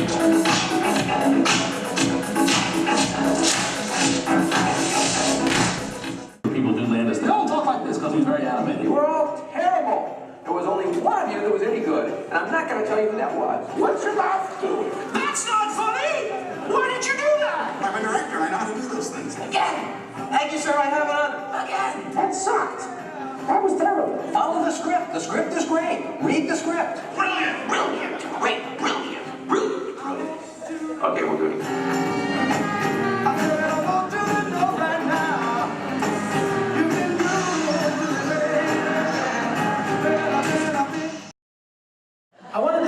People do Landis, they all talk like this because he's very animated. You were all terrible. There was only one of you that was any good, and I'm not going to tell you who that was. What's your mouth doing? That's not funny! Why did you do that? I'm a director. I know how to do those things. Again! Thank you, sir. I have another. Again! That sucked. That was terrible. Follow the script. The script is great. Read the script. Brilliant! Brilliant! Great! Brilliant! Brilliant! Brilliant! Okay, we'll do it again. I wanted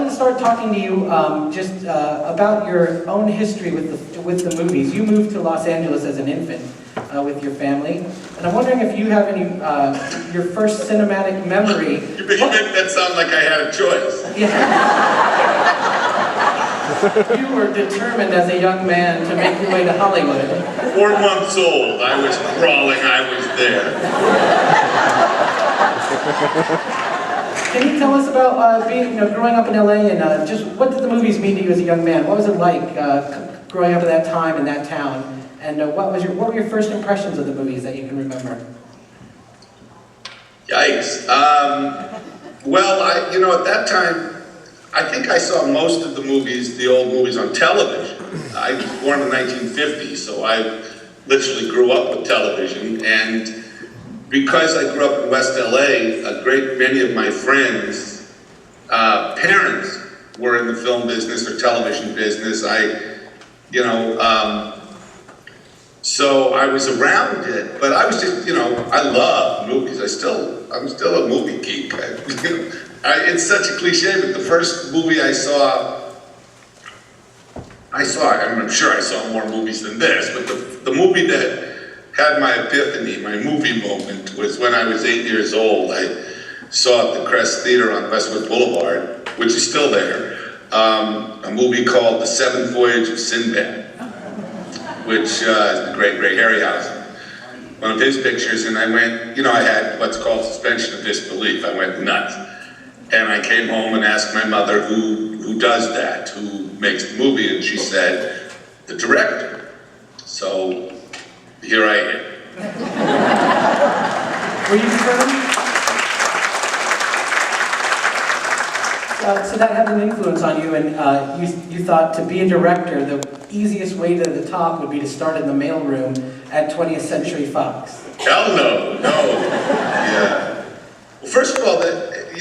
to start talking to you just about your own history with the movies. You moved to Los Angeles as an infant with your family, and I'm wondering if you have any your first cinematic memory. You make that sound like I had a choice. Yeah. You were determined as a young man to make your way to Hollywood. 4 months old, I was crawling, I was there. Can you tell us about growing up in LA and just what did the movies mean to you as a young man? What was it like growing up at that time in that town? And what were your first impressions of the movies that you can remember? Yikes. Well, at that time, I think I saw most of the movies, the old movies, on television. I was born in 1950, so I literally grew up with television. And because I grew up in West LA, a great many of my friends' parents were in the film business or television business. So I was around it, but I was just, I love movies. I'm still a movie geek. It's such a cliche, but the first movie I saw, I'm sure I saw more movies than this, but the movie that had my epiphany, my movie moment, was when I was 8 years old. I saw at the Crest Theater on Westwood Boulevard, which is still there, a movie called The Seventh Voyage of Sinbad, which is the great Harryhausen, one of his pictures, and I went, I had what's called suspension of disbelief. I went nuts. And I came home and asked my mother who does that, who makes the movie, and she said, the director. So here I am. Were you determined? So that had an influence on you, and you thought to be a director, the easiest way to the top would be to start in the mailroom at 20th Century Fox. Hell no. Yeah. Well, first of all,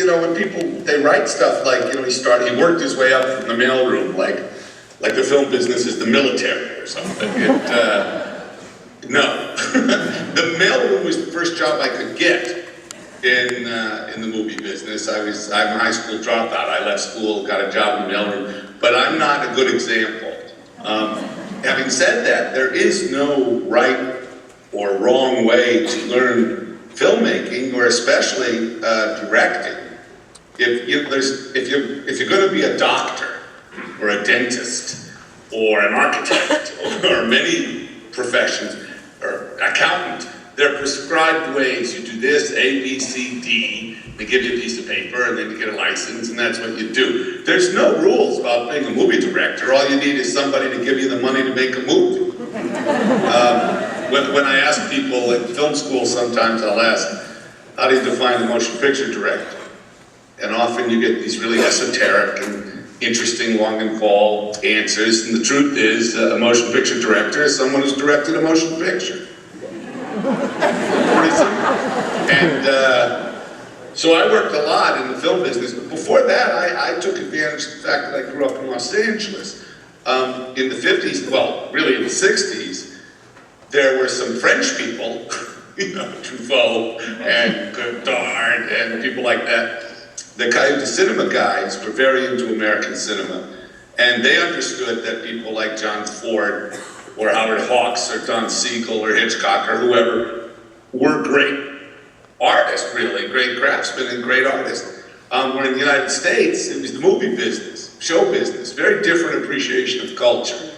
when people, they write stuff like, he worked his way up from the mailroom, like the film business is the military or something. No. The mailroom was the first job I could get in the movie business. I'm a high school dropout. I left school, got a job in the mailroom, but I'm not a good example. Having said that, there is no right or wrong way to learn filmmaking, or especially directing. If you're going to be a doctor or a dentist or an architect or many professions, or accountant, there are prescribed ways. You do this, A, B, C, D. They give you a piece of paper and then you get a license, and that's what you do. There's no rules about being a movie director. All you need is somebody to give you the money to make a movie. When I ask people in film school, sometimes I'll ask, how do you define a motion picture director? And often you get these really esoteric and interesting, long involved answers. And the truth is, a motion picture director is someone who's directed a motion picture. Pretty simple. And so I worked a lot in the film business. But before that, I took advantage of the fact that I grew up in Los Angeles. In the 50s, well, really in the 60s, there were some French people, Truffaut and Godard and people like that. The cinema guys were very into American cinema, and they understood that people like John Ford or Howard Hawks or Don Siegel or Hitchcock or whoever were great artists, really, great craftsmen and great artists. Where in the United States, it was the movie business, show business, very different appreciation of culture,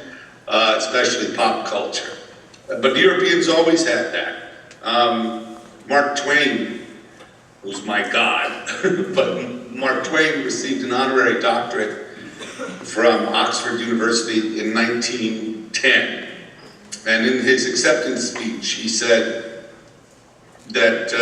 especially pop culture. But Europeans always had that. Mark Twain was my god, but Mark Twain received an honorary doctorate from Oxford University in 1910. And in his acceptance speech, he said that,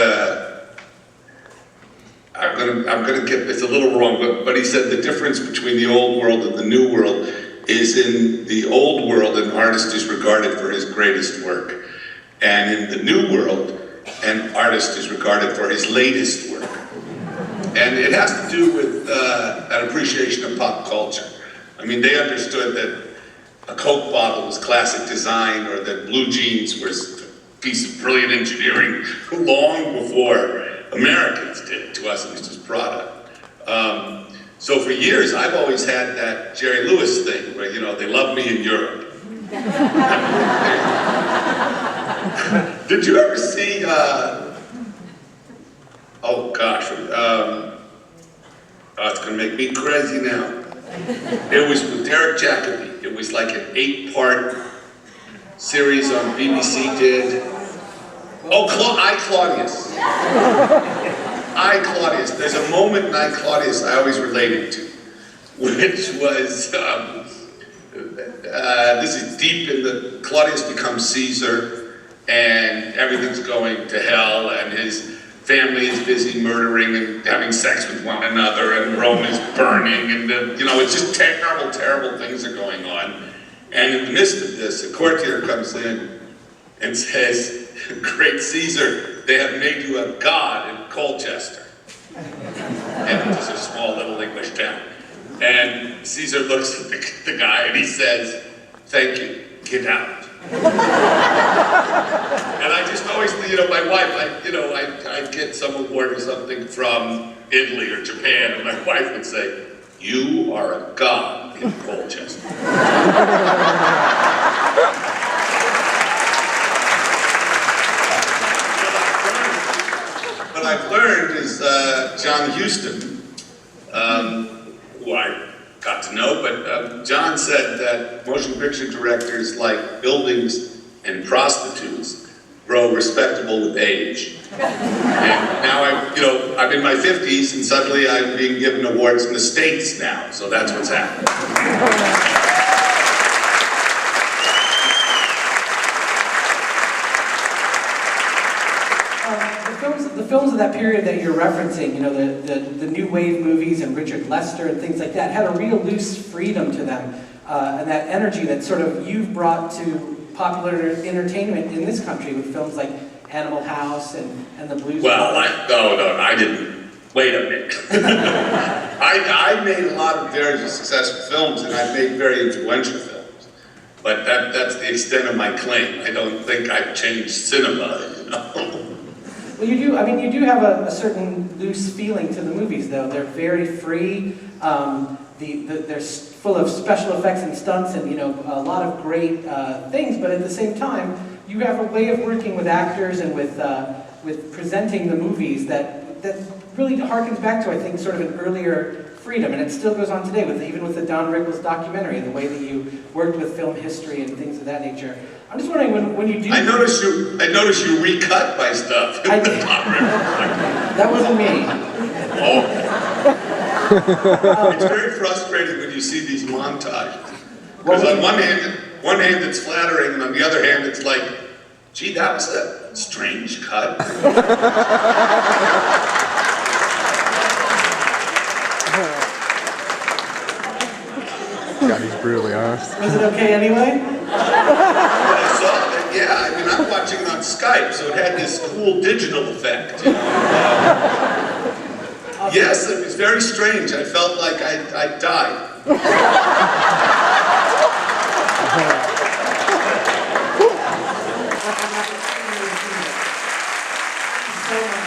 I'm gonna get this a little wrong, but he said the difference between the old world and the new world is in the old world, an artist is regarded for his greatest work. And in the new world, an artist is regarded for his latest work. And it has to do with an appreciation of pop culture. I mean, they understood that a Coke bottle was classic design, or that blue jeans was a piece of brilliant engineering long before Americans did. To us, it was just product. So for years, I've always had that Jerry Lewis thing, where, you know, they love me in Europe. Did you ever see, oh gosh, it's gonna make me crazy now. It was with Derek Jacobi. It was like an 8-part series on BBC did. Oh, I, Claudius. I, Claudius. There's a moment in I, Claudius I always related to, which was, this is deep in the, Claudius becomes Caesar, and everything's going to hell, and his family is busy murdering and having sex with one another, and Rome is burning, and you know, it's just terrible, terrible things are going on. And in the midst of this, a courtier comes in and says, "Great Caesar, they have made you a god in Colchester." And it's a small little English town. And Caesar looks at the guy and he says, "Thank you, get out." And I just always, you know, my wife, I'd get some award or something from Italy or Japan, and my wife would say, "You are a god in Colchester." What I've learned is John Huston, who I got to know, but John said that motion picture directors, like buildings and prostitutes, grow respectable with age. And now I'm in my 50s, and suddenly I'm being given awards in the States now, so that's what's happening. The films of that period that you're referencing, you know, the new wave movies and Richard Lester and things like that, had a real loose freedom to them, and that energy that sort of you've brought to popular entertainment in this country with films like Animal House and The Blues. Well, no, I didn't. Wait a minute. I made a lot of very successful films, and I've made very influential films. But that's the extent of my claim. I don't think I've changed cinema, you know. Well, you do. I mean, you do have a certain loose feeling to the movies, though. They're very free. They're full of special effects and stunts, and, you know, a lot of great things. But at the same time, you have a way of working with actors and with presenting the movies that really harkens back to, I think, sort of an earlier freedom, and it still goes on today, even with the Don Rickles documentary, the way that you worked with film history and things of that nature. I'm just wondering, when you do... I noticed you recut my stuff. I did. That wasn't me. Oh. It's very frustrating when you see these montages. Because on one hand it's flattering, and on the other hand it's like, gee, that was a strange cut. God, he's brutally honest. Was it okay anyway? I saw that, yeah. I mean, I'm watching it on Skype, so it had this cool digital effect. You know? Yes, it was very strange. I felt like I died. So much